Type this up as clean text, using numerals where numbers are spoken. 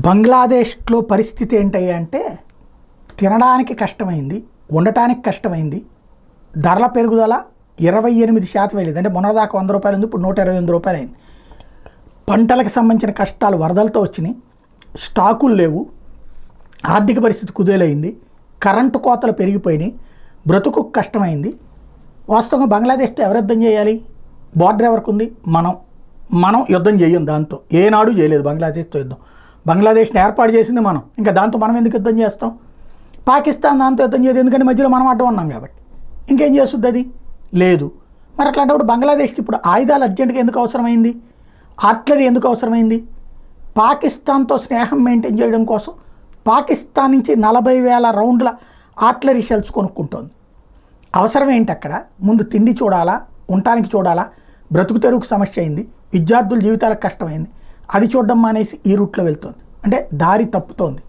బంగ్లాదేశ్లో పరిస్థితి ఏంటయ్యా అంటే తినడానికి కష్టమైంది, ఉండటానికి కష్టమైంది, ధరల పెరుగుదల 28% వెళ్ళింది. అంటే మొన్నదాకా 100 రూపాయలు ఉంది, ఇప్పుడు 128 రూపాయలు అయింది. పంటలకు సంబంధించిన కష్టాలు వరదలతో వచ్చినాయి, స్టాకులు లేవు, ఆర్థిక పరిస్థితి కుదేలైంది, కరెంటు కోతలు పెరిగిపోయినాయి, బ్రతుకు కష్టమైంది. వాస్తవంగా బంగ్లాదేశ్తో ఎవరు యుద్ధం చేయాలి? బార్డర్ ఎవరికి ఉంది? మనం యుద్ధం చేయం, దాంతో ఏనాడు చేయలేదు బంగ్లాదేశ్తో యుద్ధం. బంగ్లాదేశ్ని ఏర్పాటు చేసింది మనం, ఇంకా దాంతో మనం ఎందుకు యుద్ధం చేస్తాం? పాకిస్తాన్ దాంతో యుద్ధం చేయదు, ఎందుకంటే మధ్యలో మనం అడ్డం ఉన్నాం కాబట్టి. ఇంకేం చేస్తుంది అది? లేదు. మరి అట్లాంటప్పుడు బంగ్లాదేశ్కి ఇప్పుడు ఆయుధాలు అర్జెంటుగా ఎందుకు అవసరమైంది? ఆర్టిలరీ ఎందుకు అవసరమైంది? పాకిస్తాన్తో స్నేహం మెయింటైన్ చేయడం కోసం పాకిస్తాన్ నుంచి 40,000 రౌండ్ల ఆర్టిలరీ షెల్స్ కొనుక్కుంటోంది. అవసరం ఏంటి అక్కడ? ముందు తిండి చూడాలా, ఉండటానికి చూడాలా, బ్రతుకు తెరువుకు సమస్య అయింది, విద్యార్థుల జీవితాలకు కష్టమైంది, అది చూడడం మానేసి ఈ రూట్లో వెళ్తుంది. అంటే దారి తప్పుతోంది.